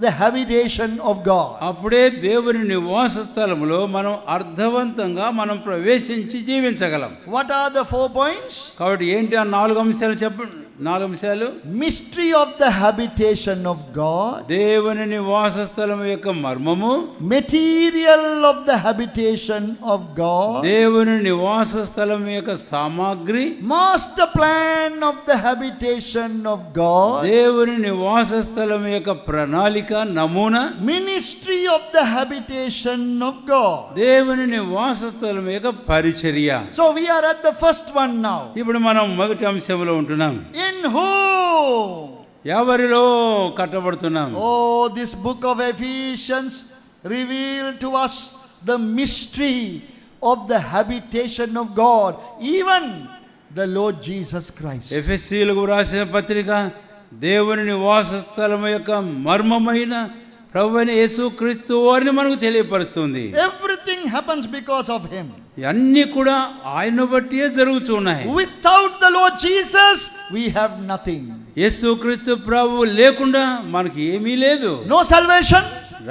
the habitation of God. అప్పుడే దేవుని నివాస స్థలములో మనం అర్థవంతంగా మనం ప్రవేశించి జీవించగలం. What are the 4 points? కాబట్టి ఏంటి ఆ 4 అంశాలు చెప్పండి. 4 అంశాలు. Mystery of the habitation of God. దేవుని నివాస స్థలం యొక్క మర్మము. Material of the habitation of God. దేవుని నివాస స్థలం యొక్క సామగ్రి. Master plan of the habitation of God. దేవుని నివాస స్థలం యొక్క ప్రణాళిక నమూనా. Ministry of the habitation of God. దేవుని నివాస స్థలం యొక్క పరిచర్య. So we are at the first one now. ఇప్పుడు మనం మొదటి అంశంలో ఉంటున్నాం. In whom? ఎవరిలో కట్టబడుతున్నాం? Oh, this book of Ephesians revealed to us the mystery of the habitation of God, even the Lord Jesus Christ. ఎఫెసీయులకు రాసిన పత్రిక దేవుని నివాస స్థలం యొక్క మర్మమైన ప్రభువైన యేసుక్రీస్తు వారిని మనకు తెలియపరుస్తుంది. Everything happens because of him. అన్నీ కూడా ఆయనను బట్టియే జరుగుతున్నాయి. Without the Lord Jesus we have nothing. యేసుక్రీస్తు ప్రభువు లేకుండా మనకి ఏమీ లేదు. No salvation,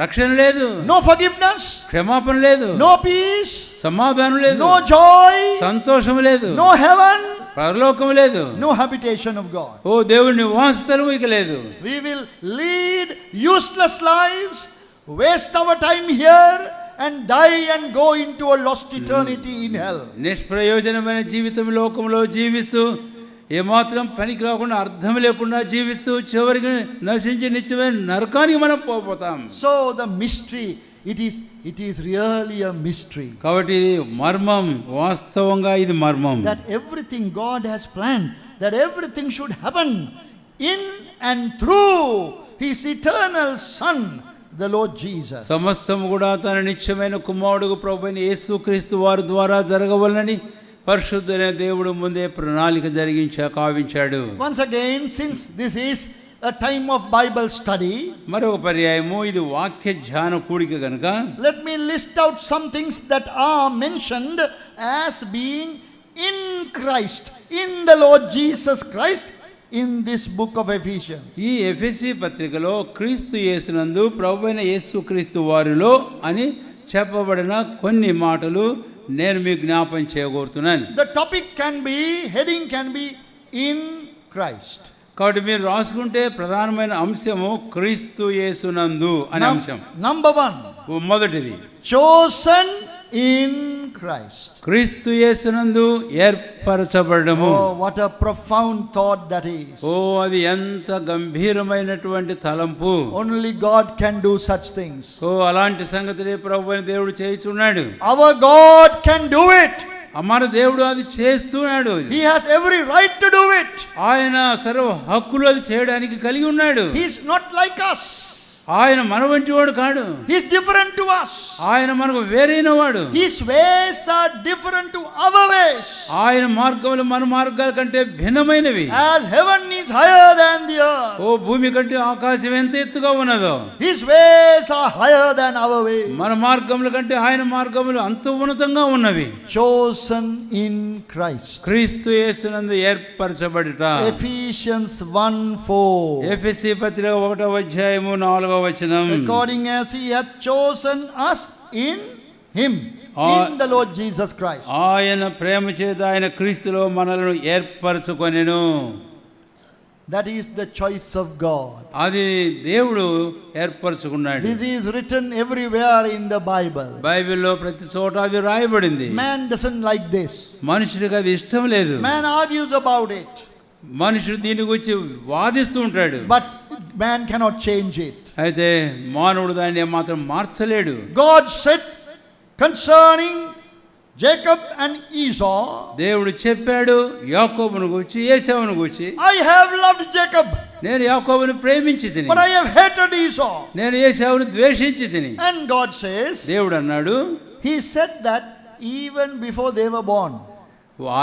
రక్షణ లేదు. no forgiveness, క్షమాపణ లేదు. no peace, సమాధానం లేదు. no joy, సంతోషం లేదు. no heaven, పరలోకం లేదు. no habitation of God. ఓ దేవుని నివాస స్థలం ఇక లేదు. We will lead useless lives, waste our time here and die and go into a lost eternity in hell. నిష్ప్రయోజనమైన జీవితం లోకంలో జీవిస్తూ ఏమాత్రం పనికి రాకుండా అర్థం లేకుండా జీవిస్తూ చివరికి నశించి నిత్యమైన నరకానికి మనం పోతాం. So the mystery, it is really a mystery. కాబట్టి ఇది మర్మం, వాస్తవంగా ఇది మర్మం. That everything God has planned, that everything should happen in and through his eternal Son, the Lord Jesus. సమస్తం కూడా తన నిత్యమైన కుమారుడు ప్రభువైన యేసుక్రీస్తు వారి ద్వారా జరగవలనని పరిశుద్ధుడైన దేవుడు ముందే ప్రణాళిక కావించాడు. Once again, since this is a time of Bible study, మరొక పర్యాయము ఇది వాక్య ధ్యాన కూడిక గనుక let me list out some things that are mentioned as being in Christ, in the Lord Jesus Christ, in this book of Ephesians. ఈ ఎఫెసీ పత్రికలో క్రీస్తు యేసునందు ప్రభువైన యేసుక్రీస్తు వారిలో అని చెప్పబడిన కొన్ని మాటలు నేను మీకు జ్ఞాపకం చేయగోరుతున్నాను. The topic heading can be in Christ. కాబట్టి మీరు రాసుకుంటే ప్రధానమైన అంశము క్రీస్తు యేసునందు అనే అంశం. Number 1, మొదటిది chosen in Christ. క్రీస్తు యేసునందు ఏర్పరచబడము. Oh, what a profound thought that is. ఓ అది ఎంత గంభీరమైనటువంటి తలంపు. Only God can do such things. ఓ అలాంటి సంగతిని ప్రభువైన దేవుడు చేయుచున్నాడు. Our God can do it. మన దేవుడు అది చేస్తున్నాడు. He has every right to do it. ఆయన సర్వ హక్కులు అది చేయడానికి కలిగి ఉన్నాడు. He is not like us. ఆయన మన వంటి వాడు కాడు. He is different to us. ఆయన మనకు వేరైన వాడు. His ways are different to our ways. ఆయన మార్గములు మన మార్గాల కంటే భిన్నమైనవి. As heaven is higher than the earth. ఓ భూమి కంటే ఆకాశం ఎంత ఎత్తుగా ఉన్నదో His ways are higher than our ways. మన మార్గముల కంటే ఆయన మార్గములు అంత ఉన్నతంగా ఉన్నవి. Chosen in Christ. క్రీస్తు యేసునందు ఏర్పరచబడుట. Ephesians 1:4. ఎఫెసీ పత్రిక 1వ అధ్యాయము 4వ వచనం. According as he hath chosen us in him, in the Lord Jesus Christ. ఆయన ప్రేమ చేత ఆయన క్రీస్తులో మనలను ఏర్పరచుకొనెను. That is the choice of God. అది దేవుడు ఏర్పరచుకున్నాడు. This is written everywhere in the Bible. బైబిల్లో ప్రతి చోట అది రాయబడింది. Man doesn't like this. మనుషుడికి అది ఇష్టం లేదు. Man argues about it. మనుషుడు దీని గురించి వాదిస్తూ ఉంటాడు. But man cannot change it. అయితే మానవుడు దాన్ని ఏమాత్రం మార్చలేడు. God said concerning Jacob and Esau, దేవుడు చెప్పాడు యాకోబును గురించి, ఏశావును గురించి, I have loved Jacob, నేను యాకోబును ప్రేమించి తిని, but I have hated Esau. నేను ఏశావును ద్వేషించి తిని. And God says, దేవుడు అన్నాడు, He said that even before they were born.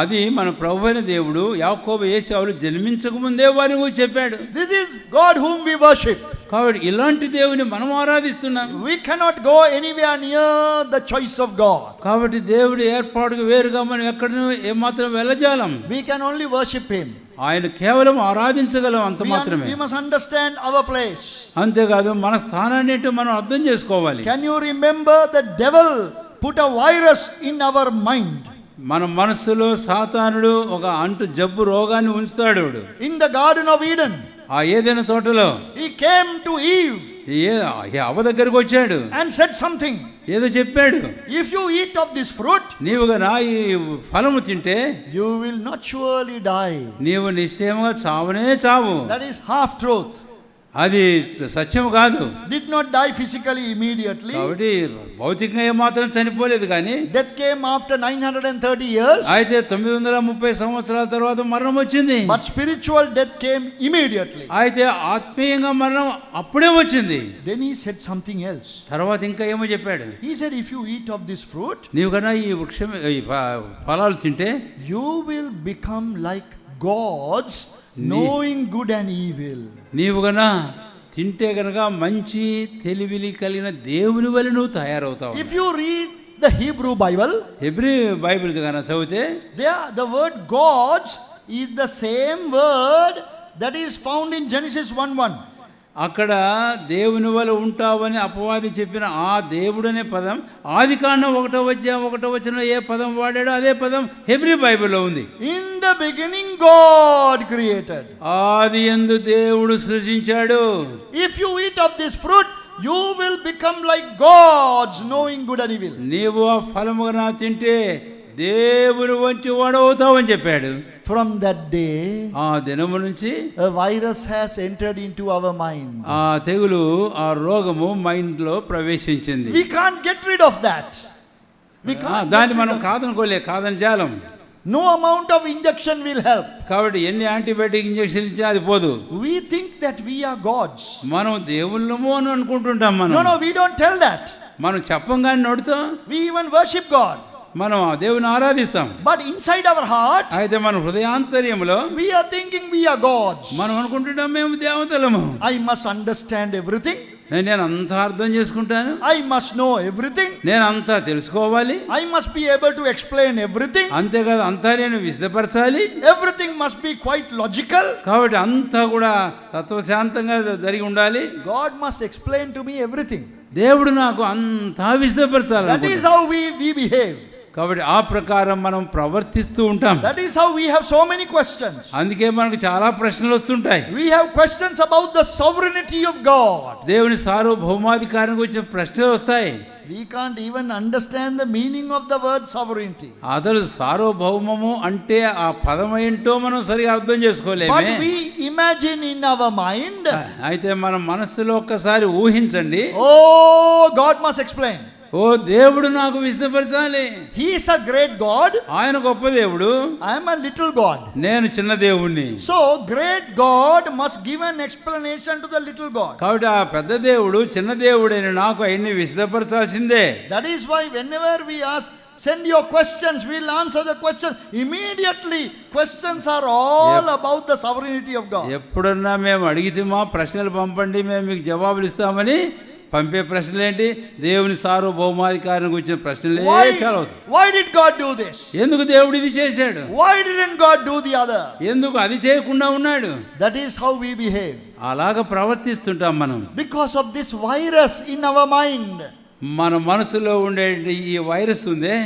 అది మన ప్రభువైన దేవుడు యాకోబు ఏశావులు జన్మించక ముందే వారిని గురించి చెప్పాడు. This is God whom we worship. కాబట్టి ఇలాంటి దేవుని మనం ఆరాధిస్తున్నాం. We cannot go anywhere near the choice of God. కాబట్టి దేవుడి ఏర్పాటుకు వేరుగా మనం ఎక్కడనూ ఏమాత్రం వెళ్ళజాలం. We can only worship Him. ఆయన కేవలం ఆరాధించగలం, అంత మాత్రమే. We must understand our place. అంతేకాదు మన స్థానాన్ని ఏంటో మనం అర్థం చేసుకోవాలి. Can you remember the devil put a virus in our mind? మన మనస్సులో సాతానుడు ఒక అంటు జబ్బు రోగాన్ని ఉంచుతాడు. In the Garden of Eden, ఆ ఏదైనా తోటలో he came to Eve అవ్వ దగ్గరకు వచ్చాడు and said something. ఏదో చెప్పాడు. If you eat of this fruit, నీవుగా ఈ ఫలము తింటే you will not surely die. నీవు నిశ్చయముగా చావనే చావు. That is half truth. అది సత్యం కాదు. Did not die physically immediately. కాబట్టి భౌతికంగా ఏమాత్రం చనిపోలేదు, కానీ Death came after 930 years. అయితే 930 సంవత్సరాల తర్వాత మరణం వచ్చింది. But spiritual death came immediately. అయితే ఆత్మీయంగా మరణం అప్పుడే వచ్చింది. Then he said something else. తర్వాత ఇంకా ఏమో చెప్పాడు. He said, if you eat of this fruit, నీవు కన్నా ఈ వృక్షం ఈ ఫలాలు తింటే you will become like gods, knowing good and evil. నీవు గనా తింటే గనక మంచి తెలివిలి కలిగిన దేవుని వలె నువ్వు తయారవుతావు. If you read the Hebrew Bible, Hebrew Bible గన చదివితే there the word gods is the same word that is found in Genesis 1:1. అక్కడ దేవుని వల్ల ఉంటావని అపవాది చెప్పిన ఆ దేవుడు అనే పదం ఆదికాండం 1వ వచనంలో ఏ పదం వాడాడో అదే పదం హెబ్రీ బైబిల్లో ఉంది. In the beginning God created. ఆది యందు దేవుడు సృజించాడు. If you eat of this fruit, you will become like gods, knowing good and evil. నీవు ఆ ఫలముగా తింటే దేవుని వంటి వాడవుతావు అని చెప్పాడు. From that day, ఆ దినము నుంచి a virus has entered into our mind. ఆ తెగులు, ఆ రోగము మైండ్ లో ప్రవేశించింది. We can't get rid of that. దాన్ని మనం కాదని జాలం. No amount of injection will help. కాబట్టి ఎన్ని యాంటీబయాటిక్ ఇంజెక్షన్ ఇచ్చినా అది పోదు. We think that we are gods. మనం దేవుళ్ళము అని అనుకుంటుంటాం. మనం No, we don't tell that. మనం చెప్పం కానీ నోటితో We even worship God. మనం ఆ దేవుని ఆరాధిస్తాం. But inside our heart, అయితే మన హృదయాంతర్యంలో we are thinking we are gods. మనం అనుకుంటుంటాం మేము దేవతలము. I must understand everything. నేను అంతా అర్థం చేసుకుంటాను. I must know everything. నేను అంతా తెలుసుకోవాలి. I must be able to explain everything. అంతేకాదు అంతా నేను విశదపరచాలి. Everything must be quite logical. కాబట్టి అంతా కూడా తత్వశాంతంగా జరిగి ఉండాలి. God must explain to me everything. దేవుడు నాకు అంతా విశదపరచాలి. That is how we behave. కాబట్టి ఆ ప్రకారం మనం ప్రవర్తిస్తూ ఉంటాం. That is how we have so many questions. అందుకే మనకు చాలా ప్రశ్నలు వస్తుంటాయి. We have questions about the sovereignty of God. దేవుని సార్వభౌమాధికారం గురించి ప్రశ్నలు వస్తాయి. We can't even understand the meaning of the word sovereignty. అసలు సార్వభౌమము అంటే ఆ పదం ఏంటో మనం సరిగా అర్థం చేసుకోలేము. But we imagine in our mind. అయితే మన మనస్సులో ఒక్కసారి ఊహించండి. Oh, God must explain. ఓ దేవుడు నాకు విశదపరచాలి. He is a great God. ఆయన గొప్ప దేవుడు. I am a little God. నేను చిన్న దేవుణ్ణి. So great God must give an explanation to the little God. కాబట్టి ఆ పెద్ద దేవుడు చిన్న దేవుడైన నాకు అన్ని విశదపరచాల్సిందే. That is why whenever we ask, send your questions, we'll answer the question immediately. Questions are all about the sovereignty of God. ఎప్పుడన్నా మేము అడిగితే మా ప్రశ్నలు పంపండి, మేము మీకు జవాబులు ఇస్తామని పంపే ప్రశ్నలు ఏంటి? దేవుని సార్వభౌమాధికారం గురించిన ప్రశ్నలే చాలా వస్తాయి. Why did God do this? ఎందుకు దేవుడు ఇది చేశాడు? Why didn't God do the other? ఎందుకు అది చేయకుండా ఉన్నాడు? That is how we behave. అలాగ ప్రవర్తిస్తుంటాం మనం. Because of this virus in our mind. మన మనసులో ఉండే ఈ వైరస్ ఉందే,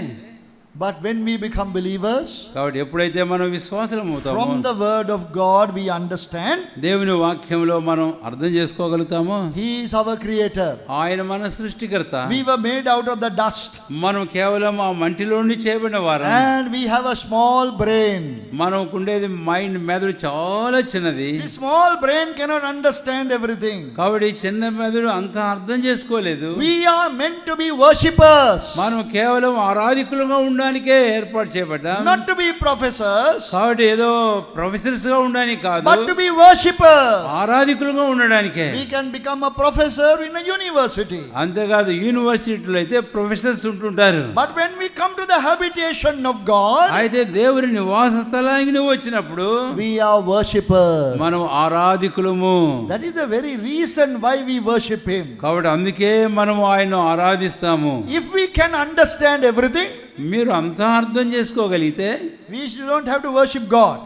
But when we become believers, కాబట్టి ఎప్పుడైతే మనం విశ్వాసులం అవుతామో, from the word of God we understand దేవుని వాక్యంలో మనం అర్థం చేసుకోగలుగుతామో, He is our creator. ఆయన మన సృష్టికర్త, We were made out of the dust. మనం కేవలం ఆ మంటిలో నుండి చేయబడిన వారం, And we have a small brain. మనకు ఉండేది మైండ్, మెదడు చాలా చిన్నది. The small brain cannot understand everything. కాబట్టి ఈ చిన్న మెదడు అంతా అర్థం చేసుకోలేదు. We are meant to be worshippers, మనం కేవలం ఆరాధికులుగా ఉండడానికే ఏర్పాటు చేయబడ్డాం. not to be professors, కాబట్టి ఏదో ప్రొఫెసర్స్ గా ఉండడానికి కాదు, but to be worshippers. ఆరాధికులుగా ఉండడానికే. We can become a professor in a university. అంతేకాదు, యూనివర్సిటీలో అయితే ప్రొఫెసర్స్ ఉంటుంటారు. But when we come to the habitation of God, అయితే దేవుని నివాస స్థలానికి నువ్వు వచ్చినప్పుడు we are worshippers. మనం ఆరాధికులము. That is the very reason why we worship Him. కాబట్టి అందుకే మనం ఆయన్ను ఆరాధిస్తాము. If we can understand everything, మీరు అంతా అర్థం చేసుకోగలిగితే we don't have to worship God.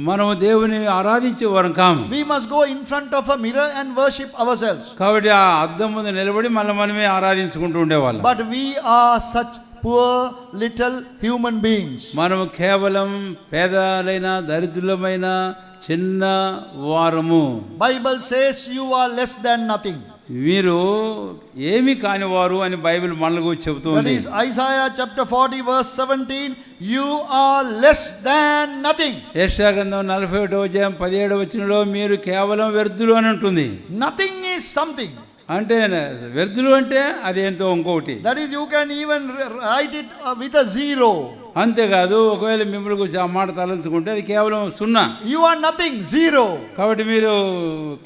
మనము దేవుని ఆరాధించే వారం కాము. We must go in front of a mirror and worship ourselves. కాబట్టి ఆ అద్దం ముందు నిలబడి మనమే ఆరాధించుకుంటూ ఉండేవాళ్ళం. But we are such poor little human beings. మనము కేవలం పేదలైన దరిద్రులమైన చిన్న వారము. Bible says you are less than nothing. వీరు ఏమి కానివారు అని బైబిల్ మనకు That చెబుతుంది. is Isaiah chapter 40 verse 17. You are less than nothing. యెషయా గ్రంథం 41:17 మీరు కేవలం వ్యర్థులు అని ఉంటుంది. Nothing is something. అంటే వ్యర్థులు అంటే అదేంతో ఇంకొకటి. That is, you can even write it with a zero. అంతేకాదు, ఒకవేళ మిమ్మల్ని గురించి ఆ మాట తలంచుకుంటే అది కేవలం 0. You are nothing, zero. కాబట్టి మీరు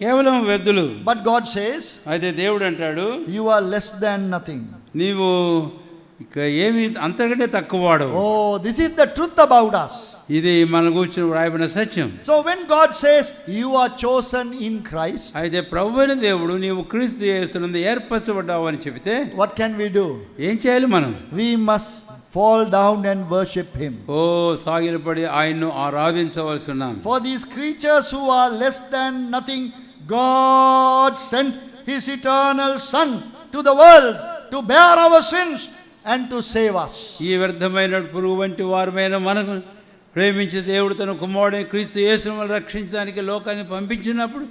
కేవలం వ్యర్థులు. But God says, అయితే దేవుడు అంటాడు, you are less than nothing. నీవు ఇక ఏమి అంతకంటే తక్కువవాడు. Oh, this is the truth about us. ఇది మన గురించి వ్రాయబడిన సత్యం. So when God says you are chosen in Christ, అయితే ప్రభువైన దేవుడు నీవు క్రీస్తు యేసునందు ఏర్పరచబడ్డావు అని చెబితే what can we do? ఏం చేయాలి మనం? We must fall down and worship Him. సాగిలపడి ఆయన్ను ఆరాధించవలసి ఉన్నాం. For these creatures who are less than nothing, God sent His eternal Son to the world to bear our sins and to save us. ఈ వ్యర్థమైన పురుగు వంటి వారమైన మనకు ప్రేమించే దేవుడు తన కుమారుడైన క్రీస్తు యేసును రక్షించడానికి లోకాన్ని పంపించినప్పుడు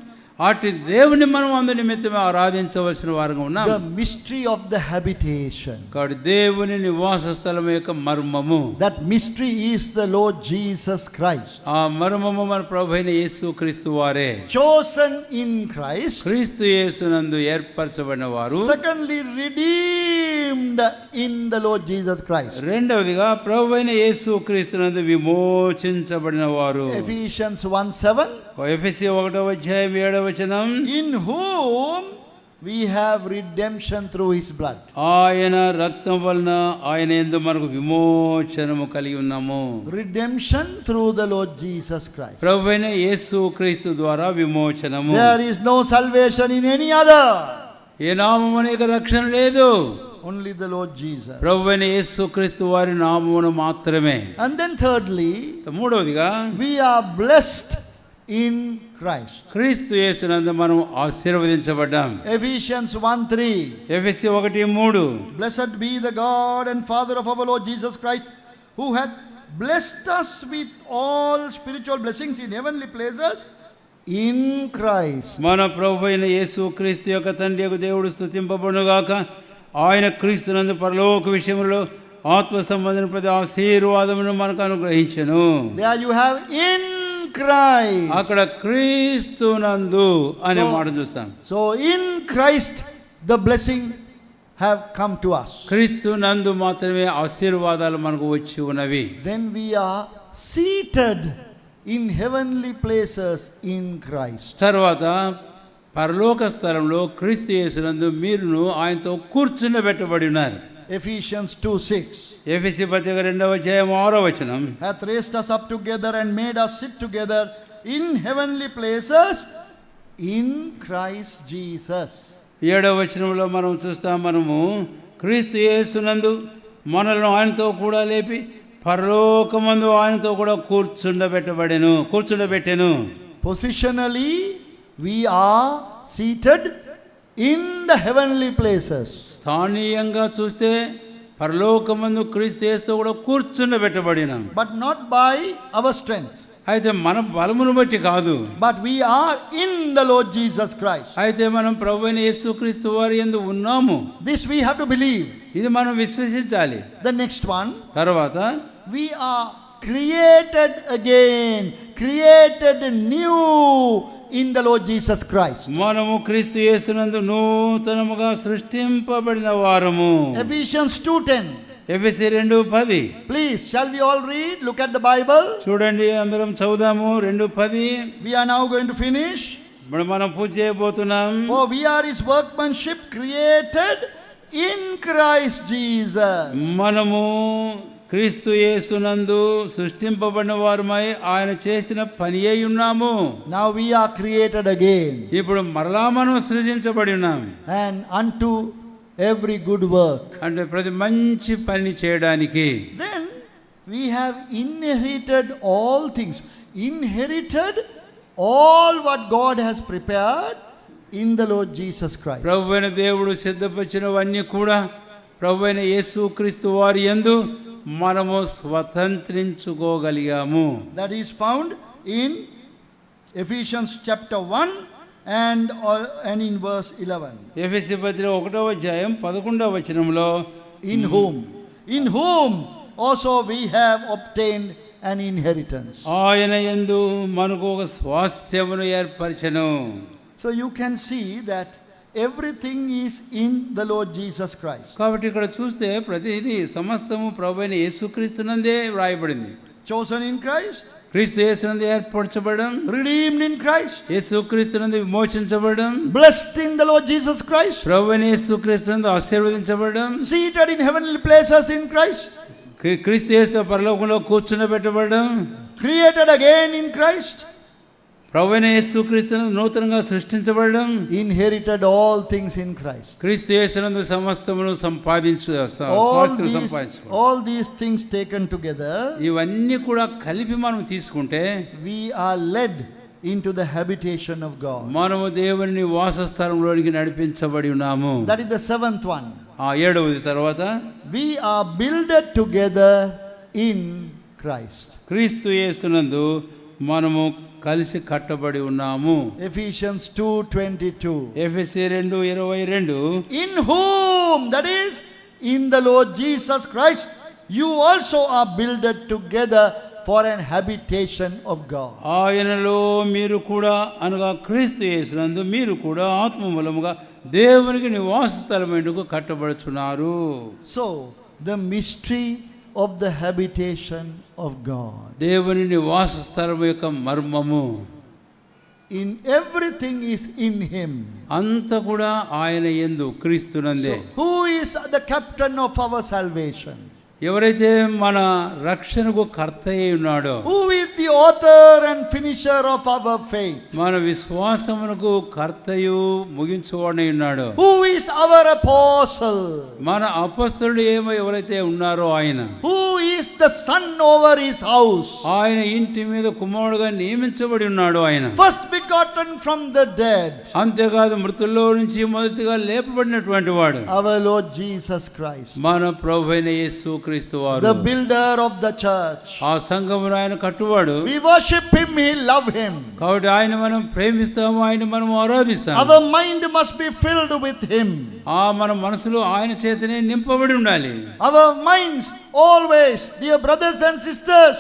అటు దేవుని మనం అందు నిమిత్తమే ఆరాధించవలసిన వారంగా ఉన్నాం. The mystery of the habitation. కాబట్టి దేవుని నివాస స్థలం యొక్క మర్మము. That mystery is the Lord Jesus Christ. ఆ మర్మము మన ప్రభువైన యేసు క్రీస్తు వారే. Chosen in Christ. క్రీస్తు యేసునందు ఏర్పరచబడిన వారు. Secondly, redeemed in the Lord Jesus Christ. రెండవదిగా ప్రభువైన యేసు క్రీస్తునందు విమోచించబడిన వారు. Ephesians 1:7. ఎఫెసీ 1:7 In whom we have redemption through His blood. ఆయన రక్తం వలన ఆయన యందు మనకు విమోచనము కలిగి ఉన్నాము. Redemption through the Lord Jesus Christ. ప్రభువైన యేసు క్రీస్తు ద్వారా విమోచనము. There is no salvation in any other. ఏ నామమున ఇక రక్షణ లేదు, only the Lord Jesus. ప్రభువైన యేసు క్రీస్తు వారి నామమున మాత్రమే. And then thirdly, మూడవదిగా we are blessed in Christ. క్రీస్తు యేసునందు మనం ఆశీర్వదించబడ్డాం. Ephesians 1:3. ఎఫెసీ 1:3 Blessed be the God and Father of our Lord Jesus Christ, who hath blessed us with all spiritual blessings in heavenly places in Christ. మన ప్రభువైన యేసు క్రీస్తు యొక్క తండ్రి యొక్క దేవుడు స్తుతింపబడునుగాక. ఆయన క్రీస్తునందు పరలోక విషయములో ఆత్మ సంబంధమైన ప్రతి ఆశీర్వాదమును మనకు అనుగ్రహించెను. There you have in Christ. అక్కడ క్రీస్తునందు అనే మాట చూస్తాం. So in Christ the blessing have come to us. క్రీస్తునందు మాత్రమే ఆశీర్వాదాలు మనకు వచ్చి ఉన్నవి. Then we are seated in heavenly places in Christ. తర్వాత పరలోక స్థలంలో క్రీస్తు యేసునందు మీరును ఆయనతో కూర్చుండబెట్టబడి ఉన్నారు. Ephesians 2:6. ఎఫెసీ పత్రిక 2:6 hath raised us up together and made us sit together in heavenly places in Christ Jesus. 7 మనం చూస్తాం, మనము క్రీస్తు యేసునందు మనల్ని ఆయనతో కూడా లేపి పరలోకమందు ఆయనతో కూడా కూర్చుండబెట్టెను. Positionally we are seated in the heavenly places. స్థానీయంగా చూస్తే పరలోకమందు క్రీస్తు యేసుతో కూడా కూర్చుండబెట్టబడినాం. but not by our strength, అయితే మన బలమును బట్టి కాదు, but we are in the Lord Jesus Christ. అయితే మనం ప్రభువైన యేసుక్రీస్తు వారి యందు ఉన్నాము. This we have to believe. ఇది మనం విశ్వసించాలి. The next one, తర్వాత we are created again, created new in the Lord Jesus Christ. మనము క్రీస్తు యేసునందు నూతనముగా సృష్టింపబడిన వారము. Ephesians 2:10. ఎఫెసీ 2:10. Please, shall we all read? Look at the Bible. చూడండి, అందరం చదువుదాము. 2:10. We are now going to finish. ఇప్పుడు మనం పూజ చేయబోతున్నాం. For we are his workmanship, created in Christ Jesus. మనము క్రీస్తు యేసునందు సృష్టింపబడిన వారమై ఆయన చేసిన పని అయి ఉన్నాము. Now we are created again. ఇప్పుడు మరలా మనం సృజించబడి ఉన్నాం. And unto every good work. అంటే ప్రతి మంచి పని చేయడానికి. Then we have inherited all things. Inherited all what God has prepared in the Lord Jesus Christ. ప్రభువైన దేవుడు సిద్ధపరిచినవన్నీ కూడా ప్రభువైన యేసుక్రీస్తు వారి యందు మనము స్వతంత్రించుకోగలిగాము. That is found in Ephesians chapter 1 and in verse 11. ఎఫెసీ పత్రిక 1వ అధ్యాయం 11వ వచనంలో In whom also we have obtained an inheritance. ఆయన యందు మనకు ఒక స్వాస్థ్యమును ఏర్పరచెను. So you can see that everything is in the Lord Jesus Christ. కాబట్టి ఇక్కడ చూస్తే ప్రతిదీ సమస్తము ప్రభువైన యేసుక్రీస్తునందే వ్రాయబడింది. Chosen in Christ, క్రీస్తు యేసునందు ఏర్పరచబడడం, redeemed in Christ, యేసుక్రీస్తునందు విమోచించబడడం, blessed in the Lord Jesus Christ, ప్రభువైన యేసుక్రీస్తునందు ఆశీర్వదించబడడం, seated in heavenly places in Christ, క్రీస్తు యేసు పరలోకంలో కూర్చుండబెట్టబడడం, created again in Christ, ప్రభువైన యేసుక్రీస్తునందు నూతనంగా సృష్టించబడడం, inherited all things in Christ. క్రీస్తు యేసునందు సమస్తమును All these things taken together, ఇవన్నీ కూడా కలిపి మనం తీసుకుంటే we are led into the habitation of God. మనము దేవుని వాసస్థలంలోనికి నడిపించబడి ఉన్నాము. That is the seventh one. 7వది తర్వాత We are builded together in Christ. క్రీస్తు యేసునందు మనము కలిసి కట్టబడి ఉన్నాము. Ephesians 2:22. ఎఫెసీ 2:22. In whom, that is in the Lord Jesus Christ, you also are builded together for an habitation of God. ఆయనలో మీరు కూడా అనగా క్రీస్తు యేసునందు మీరు కూడా ఆత్మ మూలముగా దేవునికి నివాస స్థలమైనకు కట్టబడుచున్నారు. So the mystery of the habitation of God, దేవుని నివాస స్థలం యొక్క మర్మము, in everything is in him. అంత కూడా ఆయన యందు క్రీస్తునందే. So who is the captain of our salvation? ఎవరైతే మన రక్షణకు కర్త అయి ఉన్నాడో, Who is the author and finisher of our faith? మన విశ్వాసమునకు కర్తయు ముగించువాడై ఉన్నాడో, Who is our apostle? మన అపొస్తలుడు ఎవరైతే ఉన్నారో ఆయన, Who is the son over his house? ఆయన ఇంటి మీద కుమారుడుగా నియమించబడి ఉన్నాడు. ఆయన First begotten from the dead. అంతేకాదు మృతుల్లో నుంచి మొదటిగా లేపబడినటువంటి వాడు Our Lord Jesus Christ, మన ప్రభువైన యేసు క్రీస్తు వారు, the builder of the church. ఆ సంఘమును ఆయన కట్టువాడు. We worship him, we love him. కాబట్టి ఆయన మనం ప్రేమిస్తాము, ఆయన మనం ఆరాధిస్తాము. Our mind must be filled with him. మన మనసులో ఆయన చేతనే నింపబడి ఉండాలి. Our minds always, dear brothers and sisters,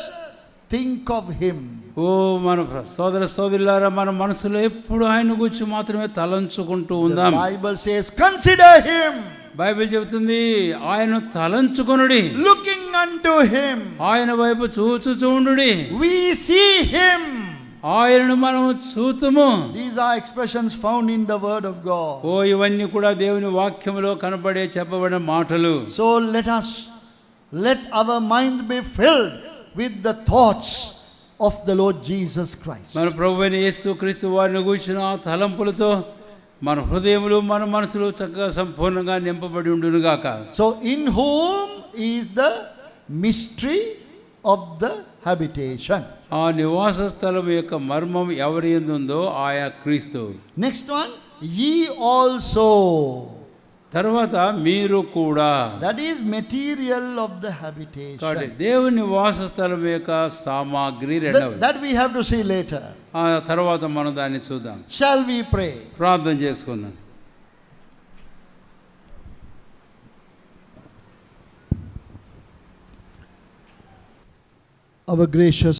think of him. ఓ మన సోదర సోదరులారా, మన మనసులో ఎప్పుడు ఆయన గురించి మాత్రమే తలంచుకుంటూ ఉందాం. The Bible says, consider him. Bible చెబుతుంది, ఆయన తలంచుకొనుడి, looking unto him. ఆయన వైపు చూచుచుండుడి. We see him. ఆయనను మనం చూతుము. These are expressions found in the word of God. ఓ ఇవన్నీ కూడా దేవుని వాక్యములో కనబడే చెప్పబడిన మాటలు. So let our mind be filled with the thoughts of the Lord Jesus Christ. మన ప్రభువైన యేసుక్రీస్తు వారిని గూర్చిన తలంపులతో మన హృదయములు మన మనసులు చక్కగా సంపూర్ణంగా నింపబడి ఉండును గాక. So in whom is the mystery of the habitation? ఆ నివాస స్థలం యొక్క మర్మం ఎవరి యందు ఉందో ఆయా క్రీస్తు. Next one, ye also తర్వాత మీరు కూడా. That is material of the కాబట్టి habitation. దేవుని వాసస్థలం యొక్క సామాగ్రి రెండవది. That we have to see later. ఆ తర్వాత మనం దాన్ని చూద్దాం. Shall we pray? ప్రార్థన చేసుకుందాం. Our gracious